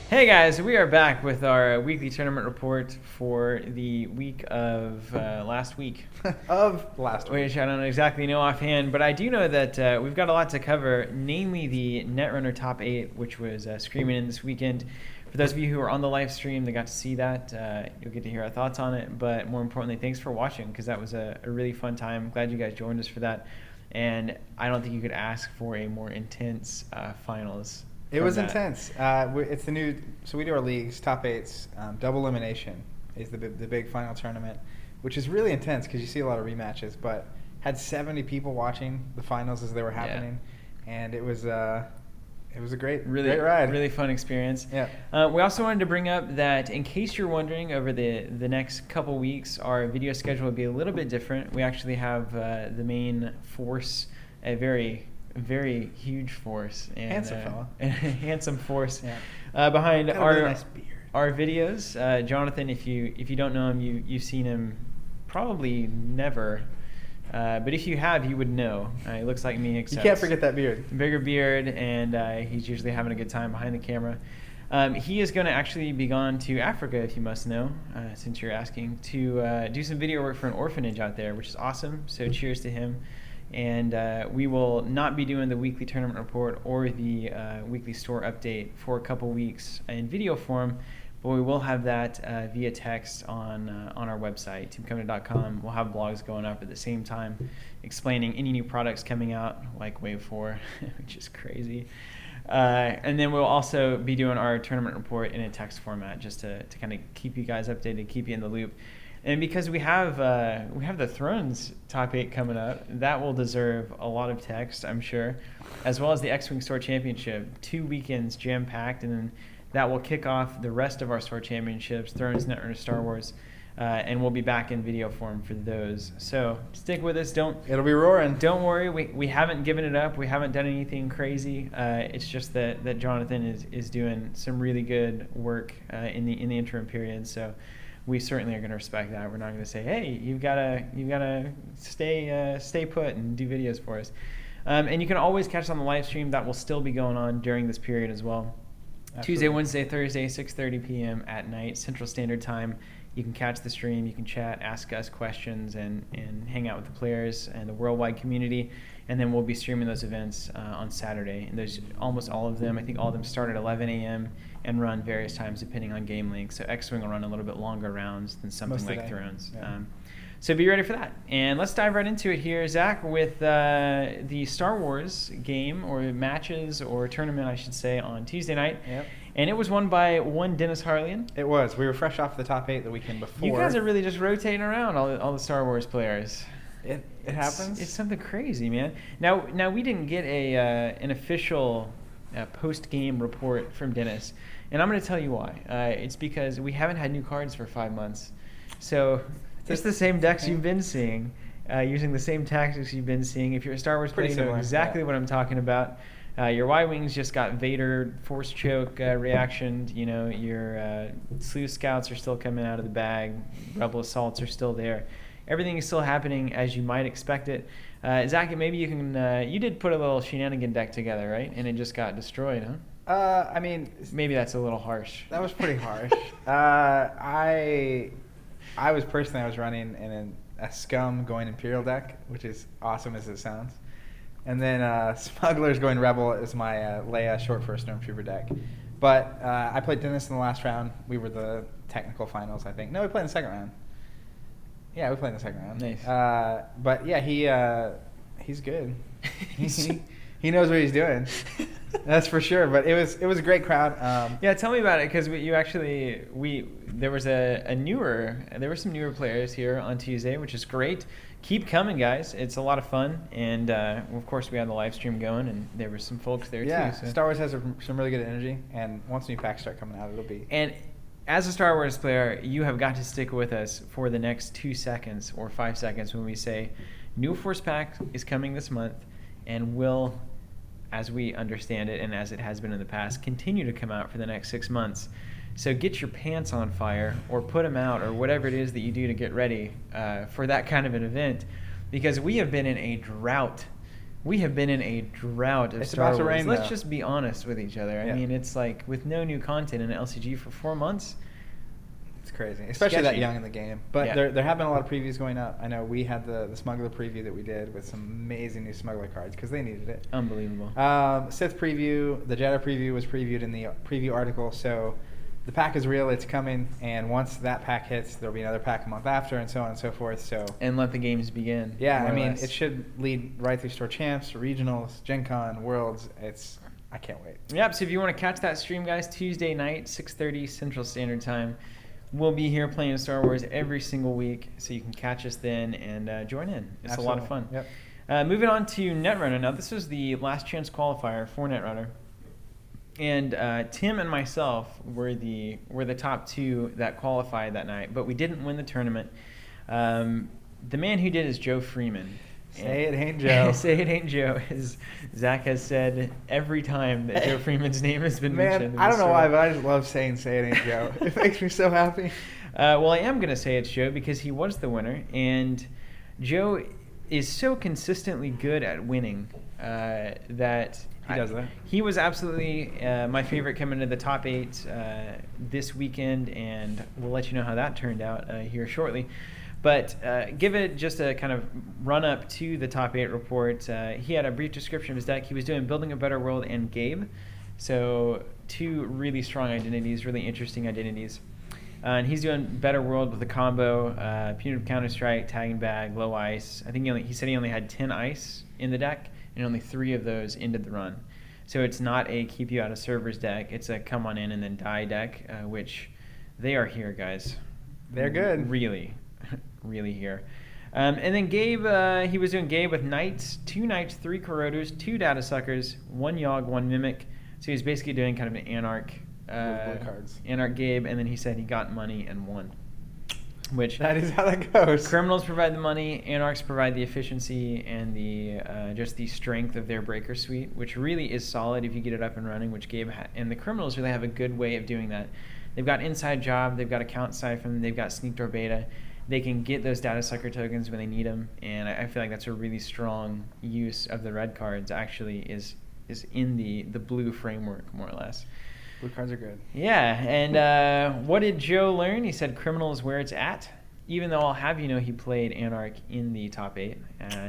Hey guys, we are back with our weekly tournament report for the week of last week. Which I don't exactly know offhand, but I do know that we've got a lot to cover, namely the Netrunner Top 8, which was screaming in this weekend. For those of you who are on the live stream that got to see that, you'll get to hear our thoughts on it. But more importantly, thanks for watching, because that was a really fun time. Glad you guys joined us for that. And I don't think you could ask for a more intense finals. It was intense. It's the new, so we do our leagues, top eights. Double elimination is the big final tournament, which is really intense because you see a lot of rematches. But had 70 people watching the finals as they were happening, and it was a great ride. Really fun experience. Yeah. We also wanted to bring up that in case you're wondering, over the next couple weeks, our video schedule will be a little bit different. We actually have the main force, a very huge force and handsome fella, handsome force behind our nice beard. Our videos. Jonathan, if you don't know him, you've seen him probably never, but if you have, you would know. He looks like me, except you can't forget that beard. Bigger beard, and he's usually having a good time behind the camera. He is going to actually be gone to Africa, if you must know, since you're asking, to do some video work for an orphanage out there, which is awesome. So cheers to him. And we will not be doing the weekly tournament report or the weekly store update for a couple weeks in video form, but we will have that via text on our website, teamcovenant.com. We'll have blogs going up at the same time explaining any new products coming out, like Wave 4, which is crazy. And then we'll also be doing our tournament report in a text format, just to kind of keep you guys updated, keep you in the loop. And because we have the Thrones Top 8 coming up, that will deserve a lot of text, I'm sure, as well as the X-Wing Store Championship. 2 weekends jam-packed, and then that will kick off the rest of our store championships, Thrones, Netrunner, Star Wars, and we'll be back in video form for those. So stick with us. It'll be roaring. Don't worry. We haven't given it up. We haven't done anything crazy. It's just that Jonathan is doing some really good work in the interim period. So we certainly are going to respect that. We're not going to say, "Hey, you've got to stay put and do videos for us." And you can always catch us on the live stream. That will still be going on during this period as well. Absolutely. Tuesday, Wednesday, Thursday, 6:30 p.m. at night, Central Standard Time. You can catch the stream. You can chat, ask us questions, and hang out with the players and the worldwide community. And then we'll be streaming those events on Saturday. And there's almost all of them. I think all of them start at 11 a.m. and run various times depending on game length. So X-Wing will run a little bit longer rounds than something like Thrones. Yeah. So be ready for that. And let's dive right into it here, Zach, with the Star Wars game, or matches, or tournament, I should say, on Tuesday night. Yep. And it was won by one Dennis Harlian. It was. We were fresh off the top 8 the weekend before. You guys are really just rotating around all the Star Wars players. It happens. It's something crazy, man. Now we didn't get an official post-game report from Dennis, and I'm going to tell you why. It's because we haven't had new cards for 5 months. So it's the same decks you've been seeing, using the same tactics you've been seeing. If you're a Star Wars player, you know exactly what I'm talking about. Your Y-Wings just got Vader Force Choke reaction. You know, your Sleuth Scouts are still coming out of the bag. Rebel Assaults are still there. Everything is still happening as you might expect it. Zach, maybe you can. You did put a little shenanigan deck together, right? And it just got destroyed, huh? I mean, maybe that's a little harsh. That was pretty harsh. I was running in a Scum going Imperial deck, which is awesome as it sounds. And then Smugglers going Rebel is my Leia short for a Stormtrooper deck. But I played Dennis in the last round. We were the technical finals, I think. No, we played in the second round. Yeah, we played in the second round. Nice. But yeah, he's good. He knows what he's doing. That's for sure. But it was a great crowd. Yeah, tell me about it, because there were some newer players here on Tuesday, which is great. Keep coming, guys. It's a lot of fun, and of course we had the live stream going, and there were some folks there too. Yeah, so. Star Wars has some really good energy, and once new packs start coming out, it'll be. And as a Star Wars player, you have got to stick with us for the next 2 seconds or 5 seconds when we say, new Force Pack is coming this month, and will, as we understand it and as it has been in the past, continue to come out for the next 6 months. So get your pants on fire, or put them out, or whatever it is that you do to get ready for that kind of an event, because we have been in a drought We have been in a drought of It's Star about to Wars. rain, Let's though. just be honest with each other. Yeah. I mean, it's like with no new content in LCG for 4 months. It's crazy, especially that Sketchy. young in the game. But Yeah. there have been a lot of previews going up. I know we had the Smuggler preview that we did with some amazing new Smuggler cards because they needed it. Unbelievable. Sith preview, the Jedi preview was previewed in the preview article. So the pack is real, it's coming, and once that pack hits, there'll be another pack a month after, and so on and so forth. So And let the games begin. yeah, more I or mean, less. it should lead right through Store Champs, Regionals, Gen Con, Worlds. I can't wait. Yep, so if you want to catch that stream, guys, Tuesday night, 6:30 Central Standard Time. We'll be here playing Star Wars every single week, so you can catch us then and join in. It's a lot of fun. Yep. Moving on to Netrunner. Now, this was the last chance qualifier for Netrunner. And Tim and myself were the top two that qualified that night, but we didn't win the tournament. The man who did is Joe Freeman. Say it ain't Joe. Say it ain't Joe, as Zach has said every time that Joe Freeman's name has been mentioned. Man, I don't know why, but I just love saying "Say it ain't Joe." It makes me so happy. Well, I am going to say it's Joe because he was the winner, and Joe is so consistently good at winning that He does that. He was absolutely my favorite coming into the top 8 this weekend, and we'll let you know how that turned out here shortly. But give it just a kind of run up to the top 8 report. He had a brief description of his deck. He was doing Building a Better World and Gabe. So 2 really strong identities, really interesting identities. And he's doing Better World with a combo, Punitive Counter-Strike, Tagging Bag, Low Ice. I think he said he only had 10 ice in the deck, and only 3 of those ended the run. So it's not a keep you out of servers deck. It's a come on in and then die deck, which they are here, guys. They're good. Really. Really here. And then Gabe, he was doing Gabe with Knights, 2 Knights, 3 Corroders, 2 Data Suckers, 1 Yogg, 1 Mimic. So he was basically doing kind of an Anarch, Blue cards. Anarch Gabe, and then he said he got money and won. Which That is how that goes. Criminals provide the money, Anarchs provide the efficiency and the just the strength of their Breaker Suite, which really is solid if you get it up and running, which Gabe and the Criminals really have a good way of doing that. They've got Inside Job, they've got Account Siphon, they've got Sneak Door Beta. They can get those Data Sucker tokens when they need them, and I feel like that's a really strong use of the red cards. Actually, is in the blue framework more or less. Blue cards are good. Yeah, and what did Joe learn? He said Criminal is where it's at. Even though I'll have you know he played Anarch in the top 8,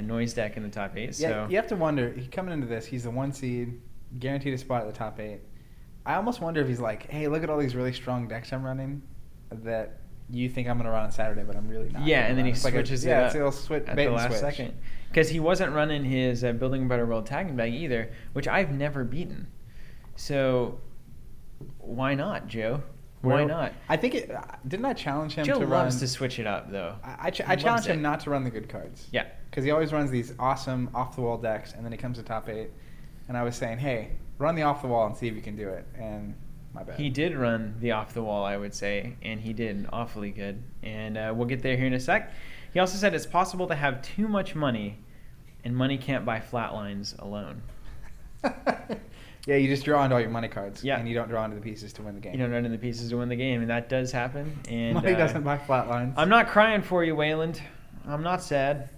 Noise Deck in the top 8. So Yeah, you have to wonder. Coming into this, he's the 1 seed, guaranteed a spot at the top 8. I almost wonder if he's like, hey, look at all these really strong decks I'm running that you think I'm going to run on Saturday, but I'm really not. Yeah, and then he It's like switches yeah, it it's up switch, at bait the and last switch. second. Because he wasn't running his Building a Better World tagging bag either, which I've never beaten. So why not, Joe? Why Well, not? I think it. Didn't I challenge him Joe to run? loves to switch it up, though. I He loves challenged him it. not to run the good cards. Yeah. Because he always runs these awesome off-the-wall decks, and then he comes to top 8. And I was saying, hey, run the off-the-wall and see if you can do it. And my bad. He did run the off the wall, I would say, and he did awfully good. And we'll get there here in a sec. He also said it's possible to have too much money, and money can't buy flatlines alone. Yeah, you just draw into all your money cards. Yeah. And you don't draw into the pieces to win the game. You don't run in the pieces to win the game, and that does happen. And money doesn't buy flat lines. I'm not crying for you, Wayland. I'm not sad.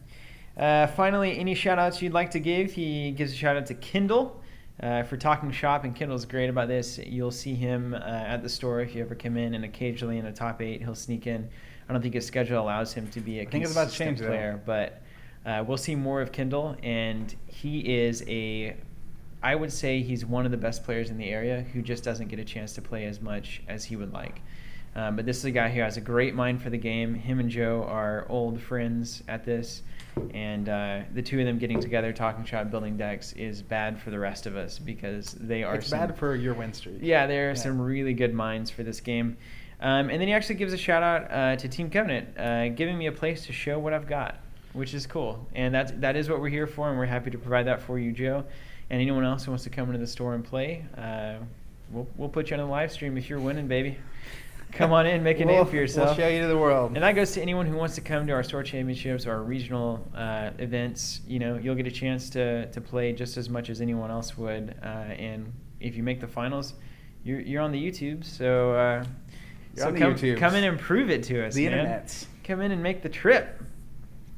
Finally, any shout-outs you'd like to give? He gives a shout-out to Kindle for talking shop, and Kindle's great about this. You'll see him at the store if you ever come in, and occasionally in a top 8, he'll sneak in. I don't think his schedule allows him to be a I think it's about to consistent change, player, but we'll see more of Kindle, and he is I would say he's one of the best players in the area who just doesn't get a chance to play as much as he would like. But this is a guy who has a great mind for the game. Him and Joe are old friends at this, and the two of them getting together, talking shop, building decks is bad for the rest of us because they are. It's bad for your win streak. Yeah, there are some really good minds for this game. And then he actually gives a shout out to Team Covenant, giving me a place to show what I've got, which is cool. And that is what we're here for, and we're happy to provide that for you, Joe. And anyone else who wants to come into the store and play, we'll put you on a live stream if you're winning, baby. Come on in, make a name for yourself. We'll show you to the world. And that goes to anyone who wants to come to our store championships or our regional events. You know, you'll get a chance to play just as much as anyone else would. And if you make the finals, you're on the YouTube. So, come in and prove it to us, the man. internets. Come in and make the trip.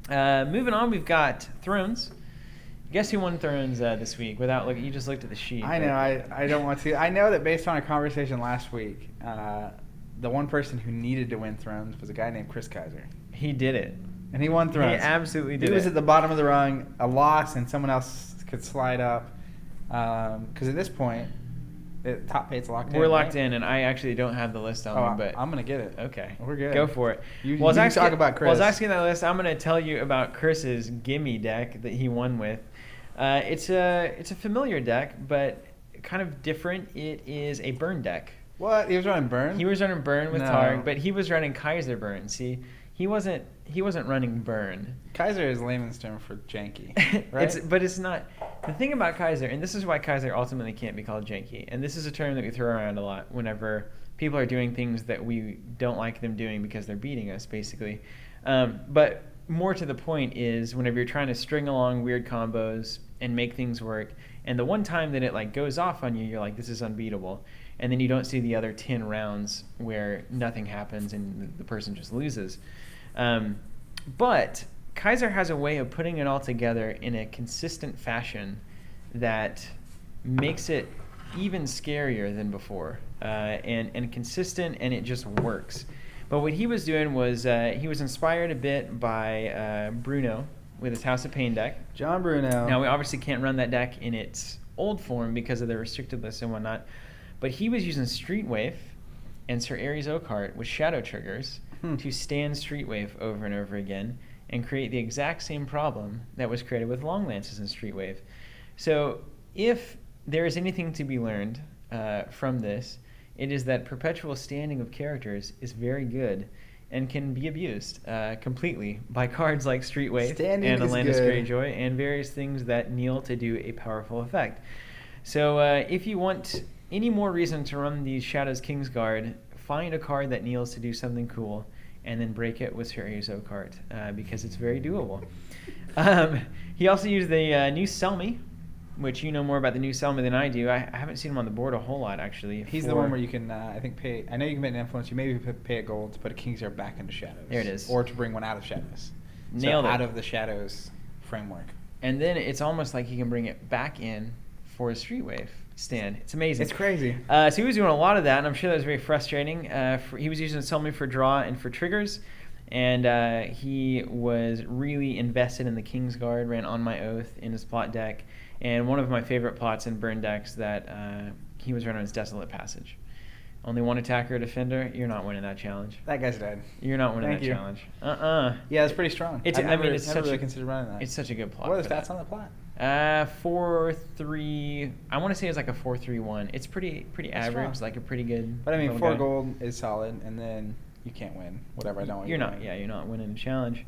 Moving on, we've got Thrones. Guess who won Thrones this week? Without looking, you just looked at the sheet. I know. I don't want to. I know that based on a conversation last week, the one person who needed to win Thrones was a guy named Chris Kaiser. He did it. And he won Thrones. He absolutely did it. He was at the bottom of the rung, a loss, and someone else could slide up. Because at this point, the top 8's locked in. We're locked in, and I actually don't have the list on me, but I'm going to get it. Okay. We're good. Go for it. You talk about Chris. While I was asking that list, I'm going to tell you about Chris's gimme deck that he won with. It's a familiar deck, but kind of different. It is a burn deck. What? He was running burn? He was running burn with Targ, but he was running Kaiser burn. See, he wasn't running burn. Kaiser is layman's term for janky, right? But it's not. The thing about Kaiser, and this is why Kaiser ultimately can't be called janky, and this is a term that we throw around a lot whenever people are doing things that we don't like them doing because they're beating us, basically. But more to the point is whenever you're trying to string along weird combos and make things work, and the one time that it like goes off on you, you're like, this is unbeatable. And then you don't see the other 10 rounds where nothing happens and the person just loses. But Kaiser has a way of putting it all together in a consistent fashion that makes it even scarier than before. And consistent, and it just works. But what he was doing was he was inspired a bit by Bruno with his House of Pain deck. John Bruno. Now, we obviously can't run that deck in its old form because of the restricted list and whatnot. But he was using Street Wave and Sir Ares Oakheart with shadow triggers to stand Street Wave over and over again and create the exact same problem that was created with Long Lances and Street Wave. So if there is anything to be learned from this, it is that perpetual standing of characters is very good and can be abused completely by cards like Street Wave and Atlantis Greyjoy and various things that kneel to do a powerful effect. So if you want any more reason to run these Shadows Kingsguard, find a card that kneels to do something cool and then break it with Sir Ares Oakheart because it's very doable. He also used the new Selmy, which you know more about the new Selmy than I do. I haven't seen him on the board a whole lot, actually. He's the one where you can, I think, pay. I know you can make an influence. You maybe pay a gold to put a Kingsguard back into Shadows. There it is. Or to bring one out of Shadows. Nailed it. Out of the Shadows framework. And then it's almost like he can bring it back in for a Street Wave stand. It's amazing. It's crazy. So he was doing a lot of that, and I'm sure that was very frustrating. He was using Selmy for draw and for triggers, and he was really invested in the Kingsguard, ran On My Oath in his plot deck, and one of my favorite plots in burn decks that he was running was Desolate Passage. Only one attacker or defender, you're not winning that challenge. That guy's dead. You're not winning challenge. Yeah, it's pretty strong. It's such really considered running that. It's such a good plot. What are the stats on the plot? 4-3. I want to say it's like a 4-3-1. It's pretty average, like a pretty good. But I mean, 4 gold is solid, and then you can't win. Whatever I don't want. You're not. Yeah, you're not winning a challenge.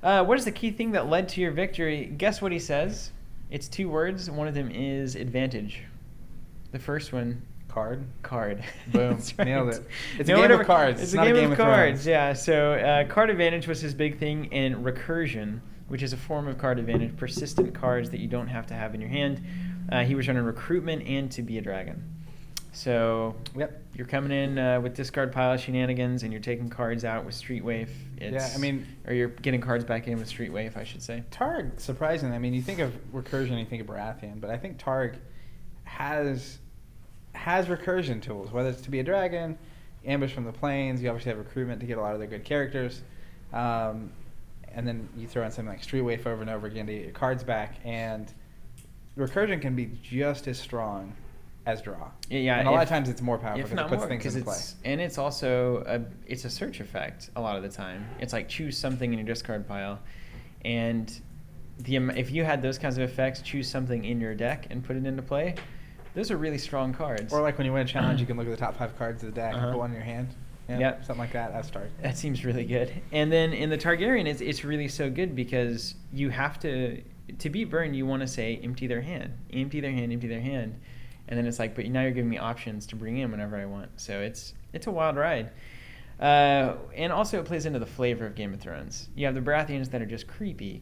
What is the key thing that led to your victory? Guess what he says. It's 2 words. One of them is advantage. The first one. Card. Boom. Right. Nailed it. It's a game of cards. It's not a game of cards. Yeah. So card advantage was his big thing, and recursion, which is a form of card advantage, persistent cards that you don't have to have in your hand. He was running recruitment and to be a dragon. So you're coming in with discard pile shenanigans, and you're taking cards out with Street Wave. Or you're getting cards back in with Street Wave, I should say. Targ, surprisingly, I mean, you think of recursion, you think of Baratheon, but I think Targ has recursion tools, whether it's to be a dragon, ambush from the plains. You obviously have recruitment to get a lot of the good characters, and then you throw in something like Street Wave over and over again to get your cards back, and recursion can be just as strong as draw. Yeah, and a lot of times it's more powerful because it puts things into play. And it's also it's a search effect a lot of the time. It's like choose something in your discard pile, and if you had those kinds of effects, choose something in your deck and put it into play. Those are really strong cards. Or like when you win a challenge, you can look at the top 5 cards of the deck and put one in your hand. Yeah, something like that. That's Targ. That seems really good. And then in the Targaryen, it's really so good because you have to beat burn. You want to say empty their hand, empty their hand, empty their hand, and then it's like, but now you're giving me options to bring in whenever I want. So it's a wild ride. And also it plays into the flavor of Game of Thrones. You have the Baratheons that are just creepy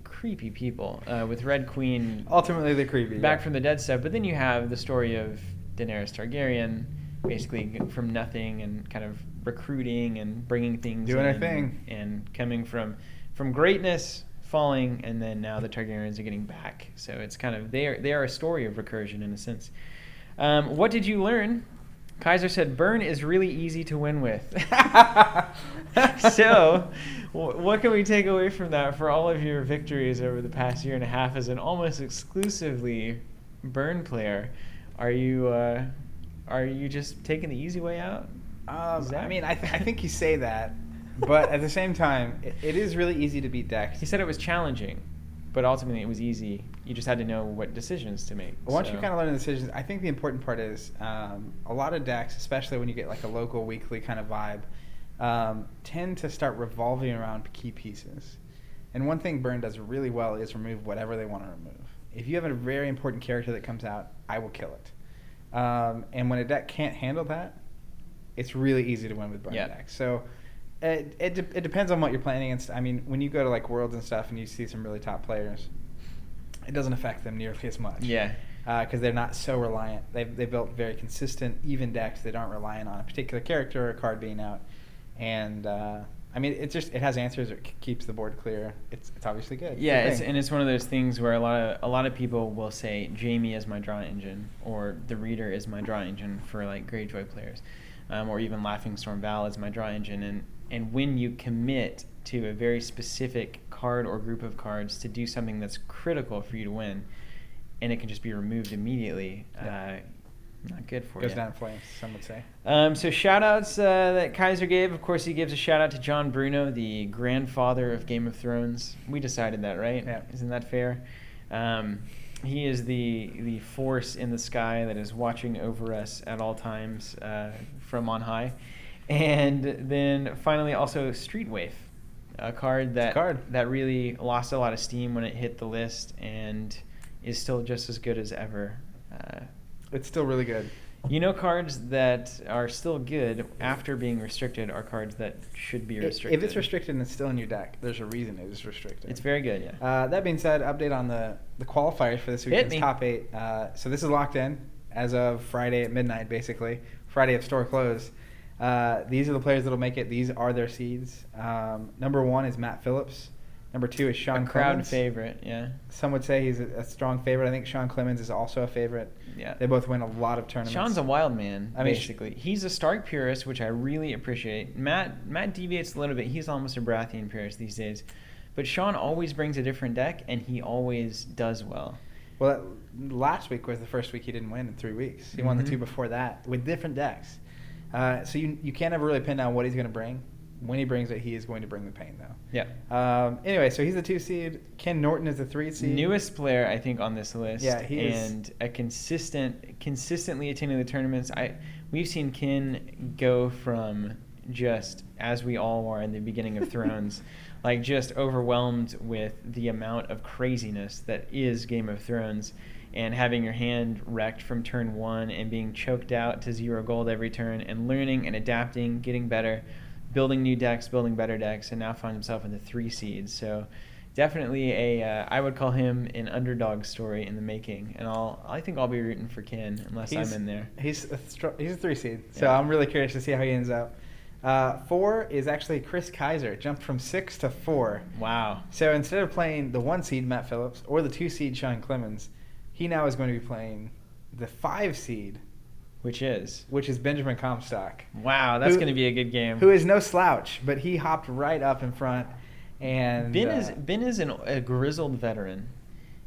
people with Red Queen. Ultimately, they're creepy. Back from the dead stuff. But then you have the story of Daenerys Targaryen, basically from nothing and kind of recruiting and bringing things doing in her thing and coming from greatness falling, and then now the Targaryens are getting back. So it's kind of they are a story of recursion in a sense. What did you learn? Kaiser said, "Burn is really easy to win with." So, what can we take away from that for all of your victories over the past year and a half as an almost exclusively Burn player? Are you just taking the easy way out? I mean, I think you say that, but at the same time, it is really easy to beat decks. He said it was challenging, but ultimately it was easy. You just had to know what decisions to make. Once you kind of learn the decisions, I think the important part is a lot of decks, especially when you get like a local weekly kind of vibe, tend to start revolving around key pieces. And one thing Burn does really well is remove whatever they want to remove. If you have a very important character that comes out, I will kill it. And when a deck can't handle that, it's really easy to win with Burn decks. So it depends on what you're playing against. I mean, when you go to like Worlds and stuff and you see some really top players, it doesn't affect them nearly as much. Yeah. Because they're not so reliant. They built very consistent, even decks that aren't reliant on a particular character or a card being out. And I mean, it has answers. It keeps the board clear. It's obviously good. Yeah, it's one of those things where a lot of people will say Jamie is my draw engine, or the Reader is my draw engine for like Greyjoy players, or even Laughing Storm Val is my draw engine. And when you commit to a very specific card or group of cards to do something that's critical for you to win, and it can just be removed immediately, not good for you. Goes down in flames, some would say. So shout-outs that Kaiser gave. Of course, he gives a shout-out to Jon Bruno, the grandfather of Game of Thrones. We decided that, right? Yeah. Isn't that fair? He is the force in the sky that is watching over us at all times from on high. And then finally also Street Waif, a card that really lost a lot of steam when it hit the list and is still just as good as ever. It's still really good. You know, cards that are still good after being restricted are cards that should be restricted. If it's restricted and it's still in your deck, there's a reason it is restricted. It's very good, yeah. That being said, update on the qualifiers for this weekend's top 8. So this is locked in as of Friday at midnight, basically. Friday of store close. These are the players that will make it. These are their seeds. Number 1 is Matt Phillips. Number 2 is Sean Crowd Clemens. favorite, yeah. Some would say he's a strong favorite. I think Sean Clemens is also a favorite. Yeah. They both win a lot of tournaments. Sean's a wild man, basically. He's a Stark purist, which I really appreciate. Matt deviates a little bit. He's almost a Baratheon purist these days. But Sean always brings a different deck, and he always does well. Well, last week was the first week he didn't win in 3 weeks. He won the 2 before that with different decks. So you can't ever really pin down what he's going to bring. When he brings it, he is going to bring the pain, though. Yeah. Anyway, so he's the 2 seed. Ken Norton is the 3 seed. Newest player, I think, on this list. Yeah, he is. And a consistently attending the tournaments. We've seen Ken go from just, as we all were in the beginning of Thrones, like just overwhelmed with the amount of craziness that is Game of Thrones, and having your hand wrecked from turn 1 and being choked out to 0 gold every turn, and learning and adapting, getting better, building new decks, building better decks, and now finds himself in the 3 seeds. So definitely I would call him an underdog story in the making. And I think I'll be rooting for Ken unless I'm in there. He's a 3 seed, so Yeah. I'm really curious to see how he ends up. 4 is actually Chris Kaiser. Jumped from 6 to 4. Wow. So instead of playing the 1 seed Matt Phillips or the 2 seed Sean Clemens, he now is going to be playing the 5 seed, Which is Benjamin Comstock. Wow, that's going to be a good game. Who is no slouch, but he hopped right up in front. And Ben is a grizzled veteran,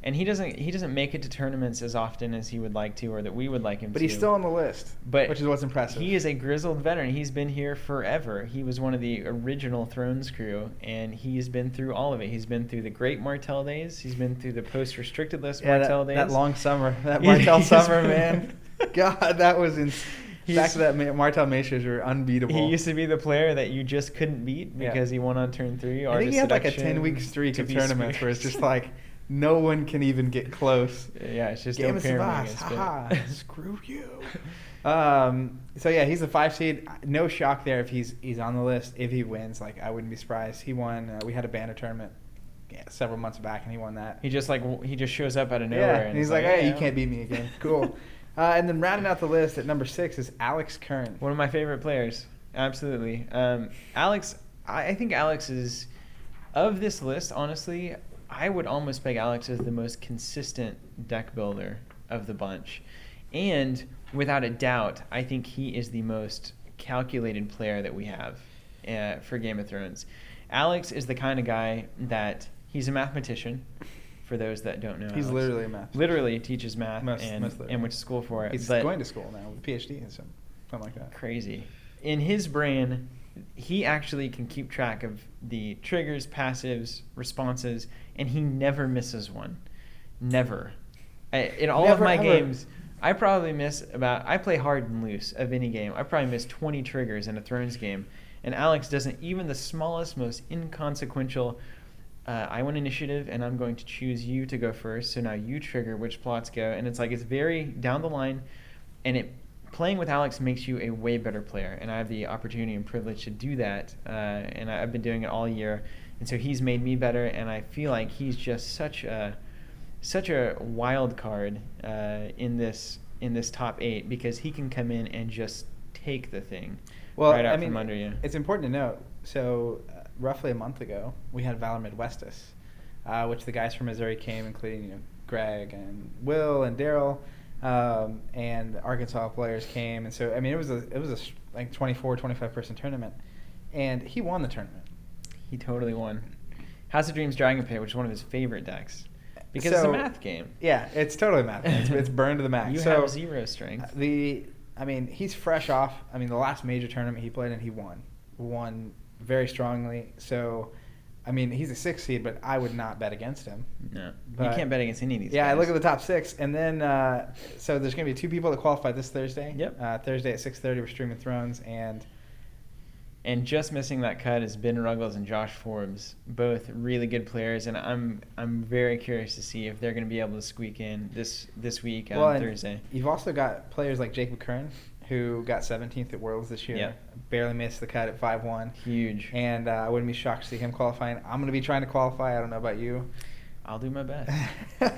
and he doesn't make it to tournaments as often as he would like to, or that we would like him to. But he's still on the list, which is what's impressive. He is a grizzled veteran. He's been here forever. He was one of the original Thrones crew, and he's been through all of it. He's been through the great Martell days. He's been through the post-restricted list Martell days. That long summer, that Martell summer, man. God, that was back to that Martell Maestros were unbeatable. He used to be the player that you just couldn't beat because he won on turn 3. I think he had like a 10-week streak of tournaments where it's just like no one can even get close. Yeah, it's just Game of Savas. Haha, screw you. So yeah, he's a 5 seed. No shock there if he's on the list. If he wins, like I wouldn't be surprised. He won. We had a banner tournament several months back, and he won that. He just shows up out of nowhere. Yeah, and he's like, hey, you can't beat me again. Cool. And then rounding out the list at number 6 is Alex Kern. One of my favorite players. Absolutely. Alex, I think Alex is, of this list, honestly, I would almost peg Alex as the most consistent deck builder of the bunch. And without a doubt, I think he is the most calculated player that we have for Game of Thrones. Alex is the kind of guy that he's a mathematician. For those that don't know, he's Alex literally a math. Literally teaches math and went to school for it. He's going to school now with a PhD and something like that. Crazy. In his brain, he actually can keep track of the triggers, passives, responses, and he never misses one. Never. In all of my games, I probably miss I play hard and loose of any game. I probably miss 20 triggers in a Thrones game, and Alex doesn't even the smallest, most inconsequential. I want initiative, and I'm going to choose you to go first. So now you trigger which plots go, and it's very down the line, and playing with Alex makes you a way better player, and I have the opportunity and privilege to do that, and I've been doing it all year, and so he's made me better, and I feel like he's just such a wild card in this top 8 because he can come in and just take the thing right out from under you. It's important to note. So roughly a month ago, we had Valor Midwestus, which the guys from Missouri came, including Greg and Will and Daryl, and the Arkansas players came, and so it was a 24, 25 person tournament, and he won the tournament. He totally won. House of Dreams Dragon Pit, which is one of his favorite decks. Because it's a math game. Yeah, it's totally a math game. It's burned to the max. You have 0 strength. He's fresh off. The last major tournament he played in, he won very strongly. So, he's a 6 seed, but I would not bet against him. No, you can't bet against any of these guys. I look at the top 6, and then so there's going to be 2 people that qualify this Thursday. Yep. Thursday at 6:30, we're streaming Thrones, and just missing that cut is Ben Ruggles and Josh Forbes, both really good players, and I'm very curious to see if they're going to be able to squeak in this week on Thursday. You've also got players like Jacob Kern, who got 17th at Worlds this year. Yep. Barely missed the cut at 5-1. Huge. And I wouldn't be shocked to see him qualifying. I'm going to be trying to qualify. I don't know about you. I'll do my best. We'll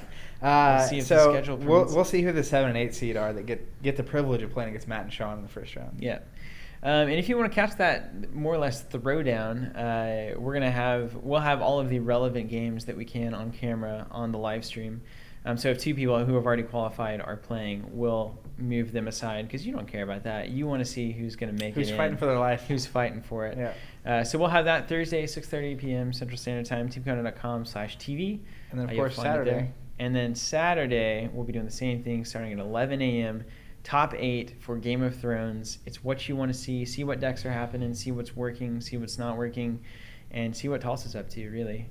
see if the schedule permits. We'll see who the 7 and 8 seed are that get the privilege of playing against Matt and Sean in the first round. Yeah. And if you want to catch that more or less throwdown, we'll have all of the relevant games that we can on camera on the live stream. So if 2 people who have already qualified are playing, we'll move them aside because you don't care about that. You want to see who's going to make who's fighting for their life. Who's fighting for it. Yeah. So we'll have that Thursday, 6:30 p.m. Central Standard Time, teamcounter.com/TV. And then, of course, Saturday. And then Saturday, we'll be doing the same thing starting at 11 a.m., top 8 for Game of Thrones. It's what you want to see what decks are happening, see what's working, see what's not working, and see what Tulsa's up to, really.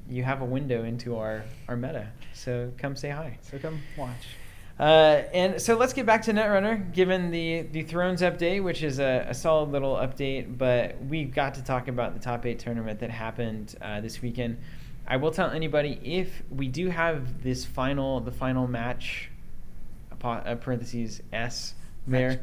You have a window into our meta, so come say hi. So come watch. And so let's get back to Netrunner, given the Thrones update, which is a solid little update, but we've got to talk about the top 8 tournament that happened this weekend. I will tell anybody, if we do have the final match, parentheses S there,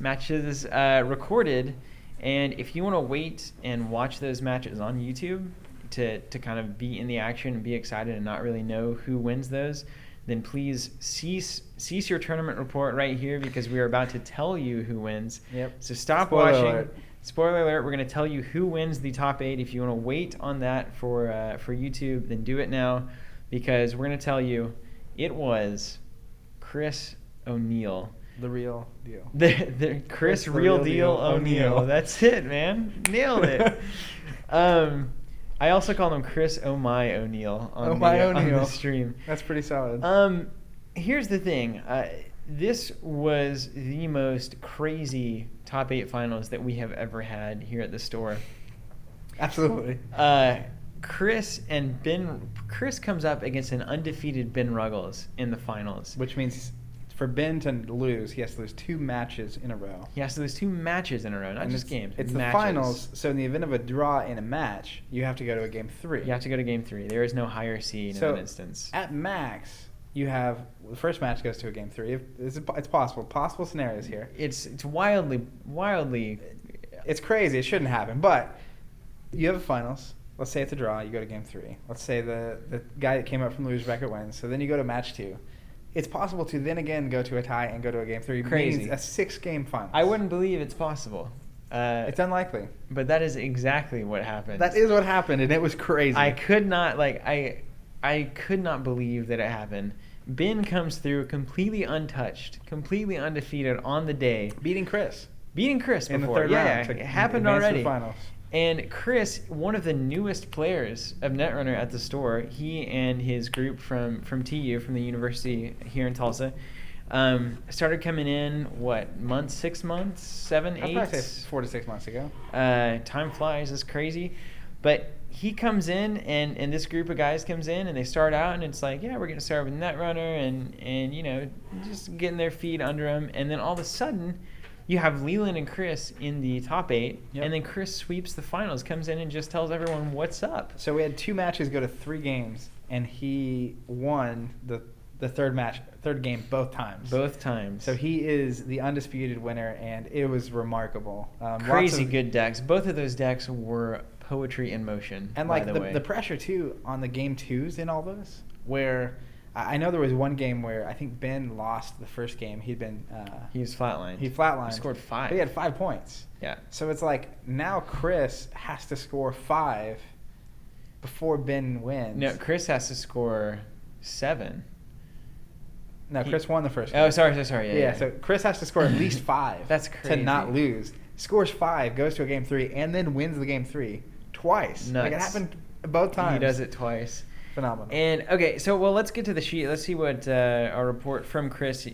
matches recorded, and if you want to wait and watch those matches on YouTube to kind of be in the action and be excited and not really know who wins those, then please cease your tournament report right here because we are about to tell you who wins. Yep. So stop watching. Alert. Spoiler alert, we're going to tell you who wins the top 8. If you want to wait on that for YouTube, then do it now because we're going to tell you it was Chris O'Neill. The real deal. The Chris Real Deal O'Neill. That's it, man. Nailed it. I also call him Chris Oh My O'Neill on the stream. That's pretty solid. Here's the thing. This was the most crazy top 8 finals that we have ever had here at the store. Absolutely. Chris comes up against an undefeated Ben Ruggles in the finals. Which means for Ben to lose, he has to lose 2 matches in a row. He has to lose 2 matches in a row, not just games. It's matches. The finals, so in the event of a draw in a match, you have to go to a game 3. You have to go to game 3. There is no higher seed in that instance. At max, you have the first match goes to a game 3. It's possible. Possible scenarios here. It's wildly. It's crazy. It shouldn't happen. But you have a finals. Let's say it's a draw. You go to game 3. Let's say the guy that came up from the loser bracket wins. So then you go to match 2. It's possible to then again go to a tie and go to a game 3. Crazy. Means a 6-game finals. I wouldn't believe it's possible. It's unlikely. But that is exactly what happened. That is what happened, and it was crazy. I could not I could not believe that it happened. Ben comes through completely untouched, completely undefeated on the day. Beating Chris Before. in the third round. It happened advance to already. the finals. And Chris, one of the newest players of Netrunner at the store, he and his group from TU, from the university here in Tulsa, started coming in, 6 months, 7, 8? I'd probably say 4 to 6 months ago. Time flies, it's crazy. But he comes in, and this group of guys comes in, and they start out, and it's like, yeah, we're going to start with Netrunner, and just getting their feet under them. And then all of a sudden, you have Leland and Chris in the top 8, and then Chris sweeps the finals, comes in and just tells everyone what's up. So we had 2 matches go to 3 games, and he won the third game both times. Both times. So he is the undisputed winner, and it was remarkable. Crazy good decks. Both of those decks were poetry in motion. And by like the way. the pressure too on the game 2s in all those, where I know there was one game where I think Ben lost the first game. He was flatlined. He flatlined. He scored 5. But he had 5 points. Yeah. So it's like now Chris has to score 5 before Ben wins. No, Chris has to score 7. No, Chris won the first game. Oh, sorry. Yeah. So Chris has to score at least 5. That's crazy. To not lose. Scores 5, goes to a game 3, and then wins the game 3 twice. Nuts. Like it happened both times. He does it twice. Phenomenal. And okay, so let's get to the sheet. Let's see what our report from Chris.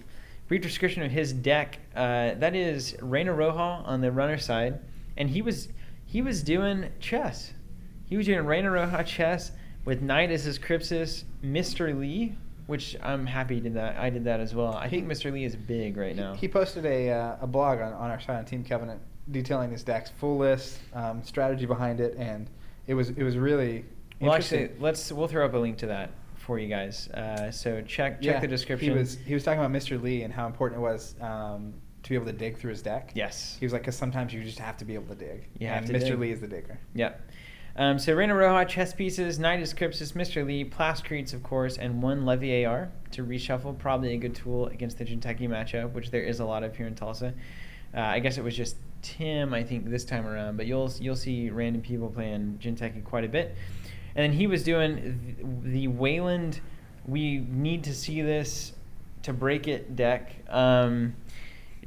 Brief description of his deck. That is Reina Roja on the runner side, and he was doing chess. He was doing Reina Roja chess with Knight as his Crypsis, Mr. Lee, which I'm happy did that. I did that as well. I think Mr. Lee is big right now. He posted a blog on our site on Team Covenant detailing his deck's full list, strategy behind it, and it was really interesting. Well, actually, we'll throw up a link to that for you guys. So check the description. He was talking about Mr. Lee and how important it was to be able to dig through his deck. Yes. He was like, because sometimes you just have to be able to dig. And Mr. Lee is the digger. Yep. So Reina Roja, chess pieces, Knight is Crypsis, Mr. Lee, Plascretes, of course, and 1 Levy AR to reshuffle. Probably a good tool against the Jinteki matchup, which there is a lot of here in Tulsa. I guess it was just Tim, I think, this time around, but you'll see random people playing Jinteki quite a bit. And then he was doing the Wayland, we need to see this to break it deck.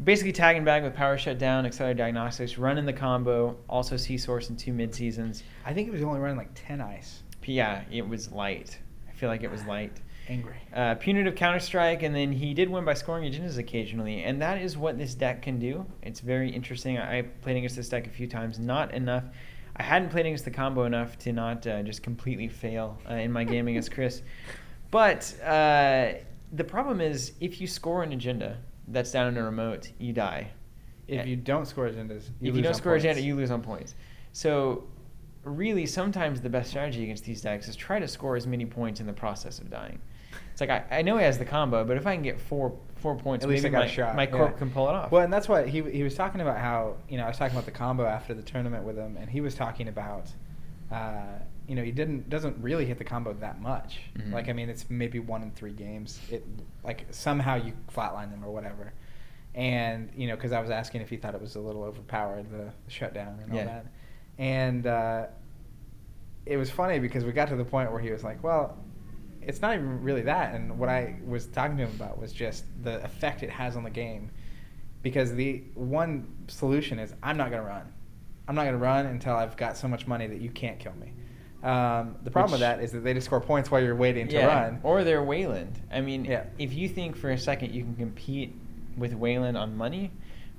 Basically tagging back with Power Shutdown, Accelerated Diagnostics, running the combo, also C-Source in 2 mid-seasons. I think it was only running like 10 ice. Yeah, it was light. I feel like it was light. Angry. Punitive Counter-Strike, and then he did win by scoring agendas occasionally, and that is what this deck can do. It's very interesting. I played against this deck a few times, not enough. I hadn't played against the combo enough to not just completely fail in my game against Chris. But the problem is, if you score an agenda that's down in a remote, you die. If you don't score agendas, you lose on points. So really, sometimes the best strategy against these decks is try to score as many points in the process of dying. It's like I know he has the combo, but if I can get four points, at least maybe my corp can pull it off. Well, and that's what he was talking about. How I was talking about the combo after the tournament with him, and he was talking about he doesn't really hit the combo that much. Mm-hmm. Like, I mean, it's maybe 1 in 3 games. It like somehow you flatline them or whatever. And because I was asking if he thought it was a little overpowered, the shutdown and all that. And it was funny because we got to the point where he was like, well, it's not even really that. And what I was talking to him about was just the effect it has on the game. Because the one solution is I'm not going to run. I'm not going to run until I've got so much money that you can't kill me. The problem with that is that they just score points while you're waiting to run. Or they're Wayland. I mean, if you think for a second you can compete with Wayland on money,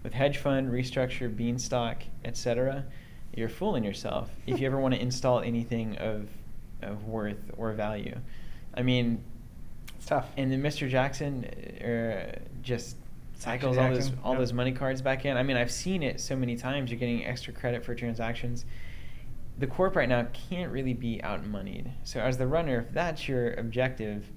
with hedge fund, restructure, beanstalk, etc., you're fooling yourself if you ever want to install anything of worth or value. I mean, it's tough. And then Mr. Jackson just cycles all those money cards back in. I mean, I've seen it so many times. You're getting extra credit for transactions. The corp right now can't really be out-moneyed. So as the runner, if that's your objective,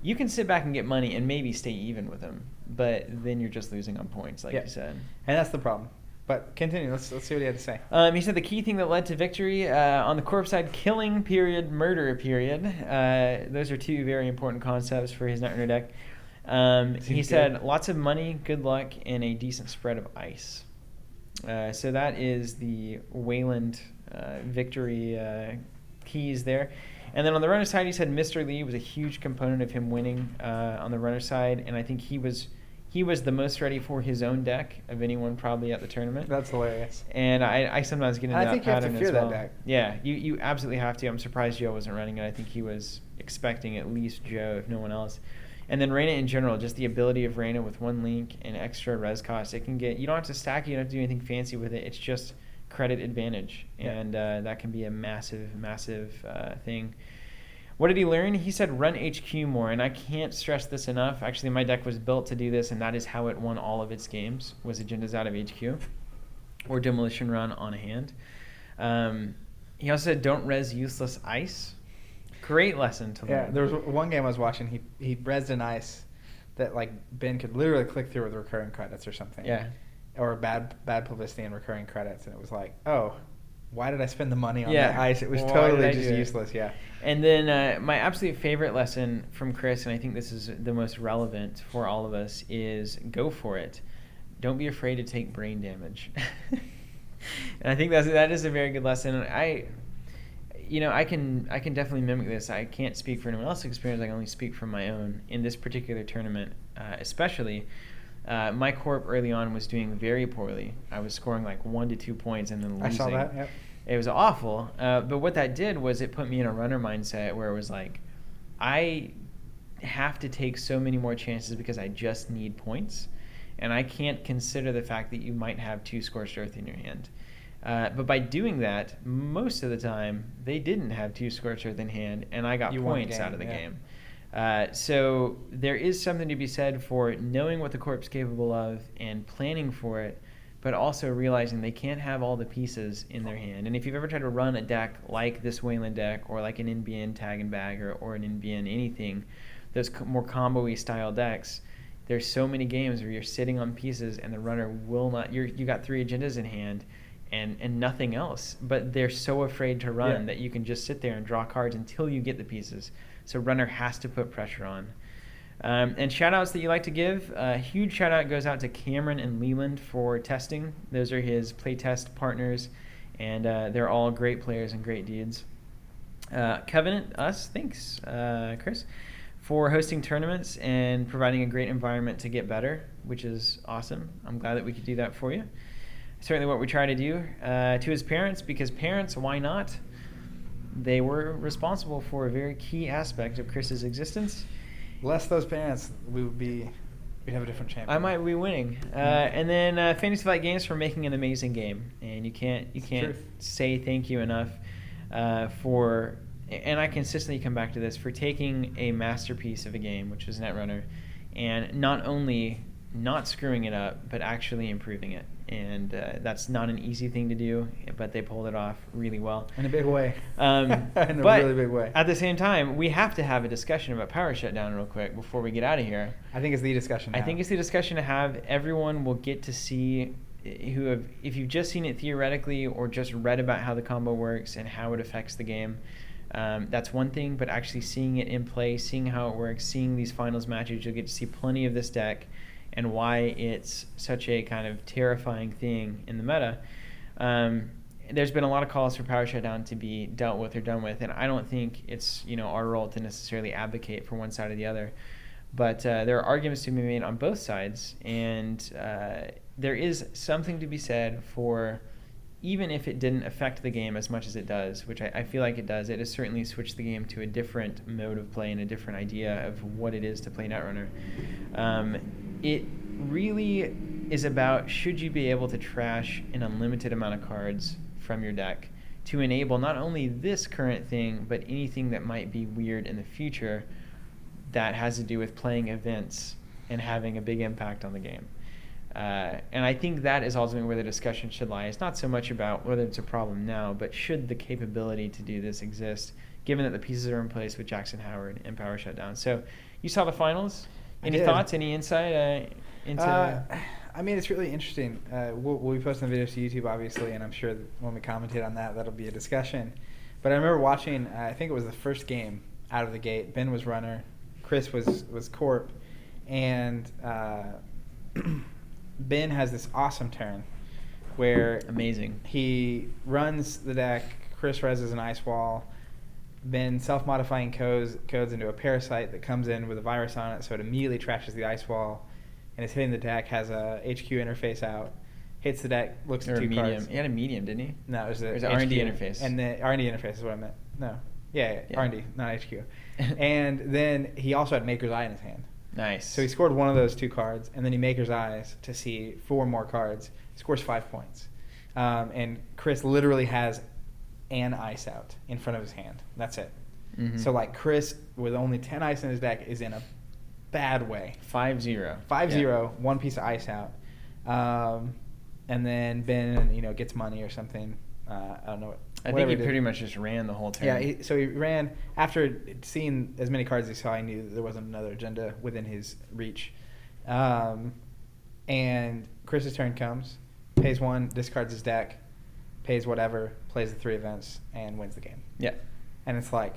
you can sit back and get money and maybe stay even with them. But then you're just losing on points, like you said. And that's the problem. But continue. Let's see what he had to say. He said the key thing that led to victory on the corp side, killing period, murder period. Those are 2 very important concepts for his Netrunner deck. He said lots of money, good luck, and a decent spread of ice. So that is the Wayland victory keys there. And then on the runner side, he said Mr. Lee was a huge component of him winning on the runner side, and I think he was the most ready for his own deck of anyone probably at the tournament. That's hilarious. And I sometimes get into that pattern as well. I think you have to fear that deck. Yeah, you absolutely have to. I'm surprised Joe wasn't running it. I think he was expecting at least Joe, if no one else. And then Reyna in general, just the ability of Reyna with one link and extra res cost, it can get, you don't have to stack it, you don't have to do anything fancy with it. It's just credit advantage, and that can be a massive thing. What did he learn? He said run HQ more, and I can't stress this enough. Actually, my deck was built to do this, and that is how it won all of its games, was agendas out of HQ or demolition run on a hand. He also said don't res useless ice. Great lesson to learn. Yeah, there was one game I was watching, he rezzed an ice that like Ben could literally click through with recurring credits or something. Yeah. Or bad publicity and recurring credits, and it was like, oh, why did I spend the money on that ice? It was totally just useless. Yeah. And then my absolute favorite lesson from Chris, and I think this is the most relevant for all of us, is go for it. Don't be afraid to take brain damage. And I think that is a very good lesson. I can definitely mimic this. I can't speak for anyone else's experience. I can only speak from my own. In this particular tournament, especially, my corp early on was doing very poorly. I was scoring like 1 to 2 points and then losing. I saw that, yep. It was awful. But what that did was it put me in a runner mindset where it was like, I have to take so many more chances because I just need points. And I can't consider the fact that you might have 2 Scorched Earth in your hand. But by doing that, most of the time, they didn't have 2 Scorched Earth in hand, and I got points out of the game. So there is something to be said for knowing what the corp's capable of and planning for it, but also realizing they can't have all the pieces in their hand. And if you've ever tried to run a deck like this Wayland deck or like an NBN Tag and Bag or an NBN anything, those more combo-y style decks, there's so many games where you're sitting on pieces and the runner will not, you got 3 agendas in hand and nothing else, but they're so afraid to run that you can just sit there and draw cards until you get the pieces. So runner has to put pressure on. And shout-outs that you like to give. A huge shout-out goes out to Cameron and Leland for testing. Those are his playtest partners, and they're all great players and great dudes. Covenant, thanks, Chris, for hosting tournaments and providing a great environment to get better, which is awesome. I'm glad that we could do that for you. Certainly what we try to do. To his parents, because parents, why not? They were responsible for a very key aspect of Chris's existence. Less those parents, we'd have a different champion. I might be winning. And then Fantasy Flight Games for making an amazing game, and you can't say thank you enough for. And I consistently come back to this, for taking a masterpiece of a game, which is Netrunner, and not only not screwing it up, but actually improving it. And that's not an easy thing to do, but they pulled it off really well. In a big way. In a really big way. At the same time, we have to have a discussion about Power Shutdown real quick before we get out of here. I think it's the discussion now. I think it's the discussion to have. Everyone will get to see, if you've just seen it theoretically or just read about how the combo works and how it affects the game, that's one thing, but actually seeing it in play, seeing how it works, seeing these finals matches, you'll get to see plenty of this deck and why it's such a kind of terrifying thing in the meta. There's been a lot of calls for Power Shutdown to be dealt with or done with, and I don't think it's our role to necessarily advocate for one side or the other. But there are arguments to be made on both sides, and there is something to be said for, even if it didn't affect the game as much as it does, which I feel like it does, it has certainly switched the game to a different mode of play and a different idea of what it is to play Netrunner. It really is about, should you be able to trash an unlimited amount of cards from your deck to enable not only this current thing, but anything that might be weird in the future that has to do with playing events and having a big impact on the game. And I think that is ultimately where the discussion should lie. It's not so much about whether it's a problem now, but should the capability to do this exist, given that the pieces are in place with Jackson Howard and Power Shutdown. So you saw the finals. Any thoughts, any insight into... I mean, it's really interesting. We'll be posting the videos to YouTube, obviously, and I'm sure that when we commentate on that, that'll be a discussion. But I remember watching, I think it was the first game out of the gate. Ben was runner, Chris was corp, and Ben has this awesome turn where amazing. He runs the deck, Chris reses an ice wall, been self-modifying codes into a parasite that comes in with a virus on it, so it immediately trashes the ice wall, and it's hitting the deck, has a HQ interface out, hits the deck, looks at two cards. He had a medium, didn't he? No, it was a R&D HQ. interface. And the R&D interface is what I meant. No. Yeah. R&D, not HQ. And then he also had Maker's Eye in his hand. Nice. So he scored one of those two cards, and then he Maker's Eyes to see 4 more cards. He scores 5 points. And Chris literally has an ice out in front of his hand. That's it. Mm-hmm. So, like, Chris, with only 10 ice in his deck, is in a bad way. 5-0. 5-0, 1 piece of ice out. And then Ben, gets money or something. I don't know. I think he pretty much just ran the whole turn. Yeah, so he ran. After seeing as many cards as he saw, he knew that there wasn't another agenda within his reach. And Chris's turn comes, pays 1, discards his deck, pays whatever, plays the 3 events, and wins the game. Yeah. And it's like...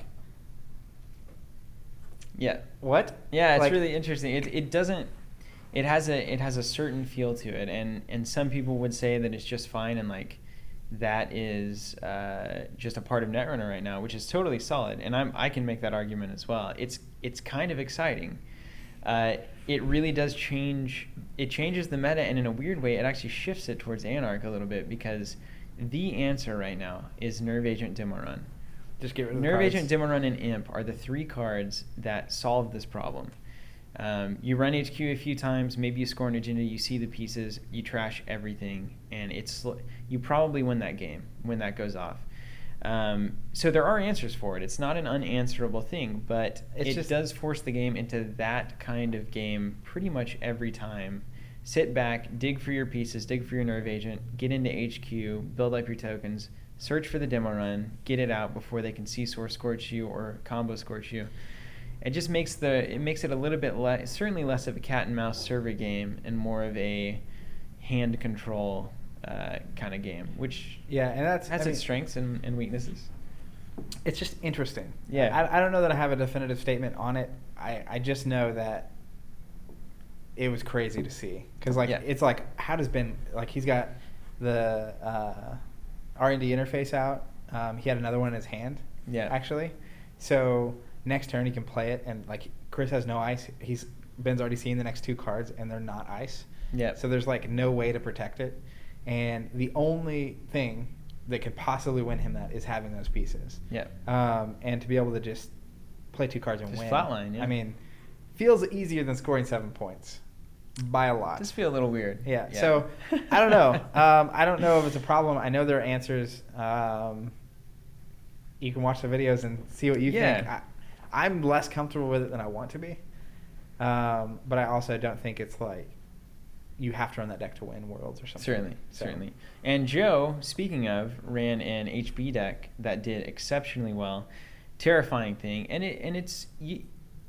Yeah. What? Yeah, it's really interesting. It doesn't... It has a certain feel to it, and some people would say that it's just fine, and like that is just a part of Netrunner right now, which is totally solid, and I can make that argument as well. It's kind of exciting. It really does change. It changes the meta, and in a weird way, it actually shifts it towards Anarch a little bit, because the answer right now is Nerve Agent Demo Run. Just get rid of the Nerve cards. Agent, Demo Run, and Imp are the 3 cards that solve this problem. You run HQ a few times, maybe you score an agenda, you see the pieces, you trash everything, and you probably win that game when that goes off. So there are answers for it. It's not an unanswerable thing, but it does force the game into that kind of game pretty much every time. Sit back, dig for your pieces, dig for your Nerve Agent, get into HQ, build up your tokens, search for the demo run, get it out before they can C-Source Scorch you or combo Scorch you. It just makes it a little bit certainly less of a cat and mouse server game and more of a hand control kind of game, which and that's has its strengths and weaknesses. It's just interesting. Yeah, I don't know that I have a definitive statement on it. I just know that it was crazy to see, because it's like, how does Ben, like, he's got the R&D interface out. He had another one in his hand. Yeah, actually. So next turn he can play it, and like Chris has no ice. Ben's already seen the next 2 cards, and they're not ice. Yeah. So there's like no way to protect it, and the only thing that could possibly win him that is having those pieces. Yeah. And to be able to just play 2 cards and win. Flatline. Yeah. I mean, feels easier than scoring 7 points by a lot. Does feel a little weird. Yeah. So I don't know. I don't know if it's a problem. I know there are answers. You can watch the videos and see what you think. I'm less comfortable with it than I want to be. But I also don't think it's like you have to run that deck to win Worlds or something. Certainly. And Joe, speaking of, ran an HB deck that did exceptionally well. Terrifying thing.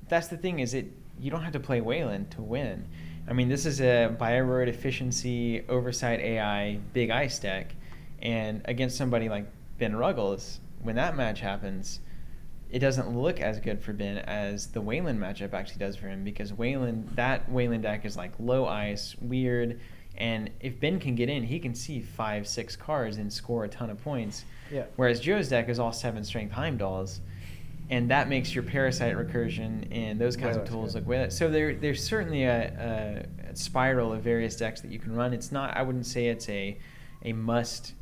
That's the thing, is you don't have to play Wayland to win. I mean, this is a Bioroid efficiency, oversight AI, big ice deck. And against somebody like Ben Ruggles, when that match happens, it doesn't look as good for Ben as the Wayland matchup actually does for him, because that Wayland deck is like low ice, weird, and if Ben can get in, he can see 5-6 cards and score a ton of points. Yeah. Whereas Joe's deck is all 7 strength Heimdalls, and that makes your Parasite Recursion and those kinds of tools look way. So there's certainly a spiral of various decks that you can run. It's not, I wouldn't say it's a must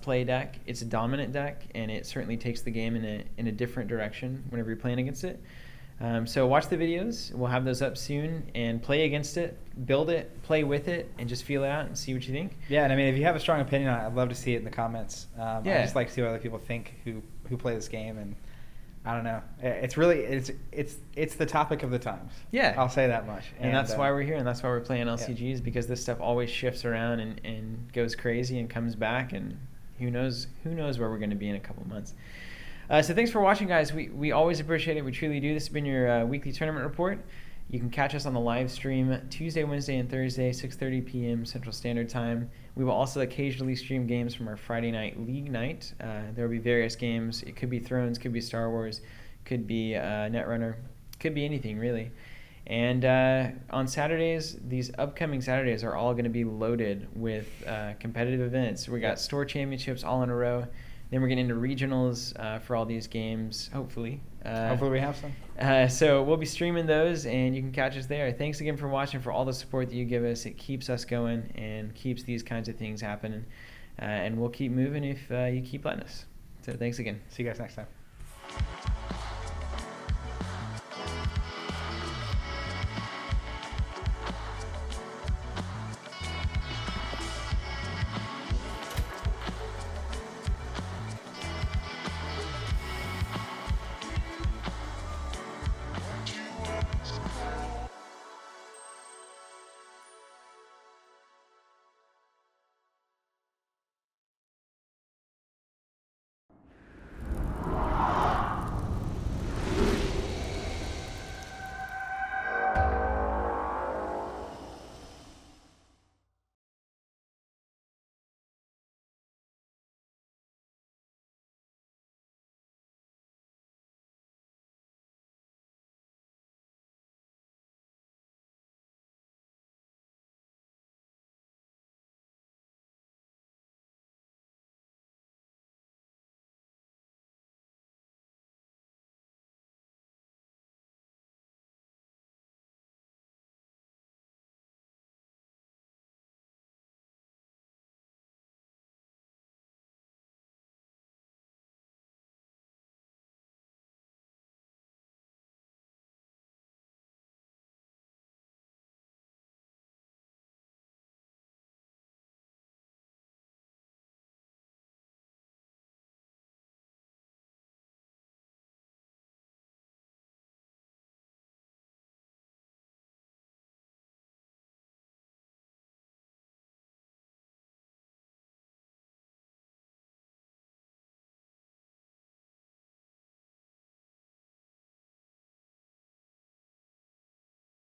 play deck. It's a dominant deck, and it certainly takes the game in a different direction whenever you're playing against it. So watch the videos. We'll have those up soon, and play against it, build it, play with it, and just feel it out and see what you think. Yeah, and I mean, if you have a strong opinion on it, I'd love to see it in the comments. I just like to see what other people think who play this game, and I don't know. It's really it's the topic of the times. Yeah, I'll say that much. And that's why we're here, and that's why we're playing LCGs, because this stuff always shifts around and goes crazy and comes back, and who knows where we're going to be in a couple months. So thanks for watching, guys. We always appreciate it. We truly do. This has been your weekly tournament report. You can catch us on the live stream Tuesday, Wednesday, and Thursday, 6:30 p.m. Central Standard Time. We will also occasionally stream games from our Friday night league night. There will be various games. It could be Thrones, could be Star Wars, could be Netrunner, could be anything really. And on Saturdays, these upcoming Saturdays are all going to be loaded with competitive events. We got store championships all in a row. Then we're getting into regionals for all these games, hopefully. Hopefully we have some. So we'll be streaming those, and you can catch us there. Thanks again for watching, for all the support that you give us. It keeps us going and keeps these kinds of things happening. And we'll keep moving if you keep letting us. So thanks again. See you guys next time.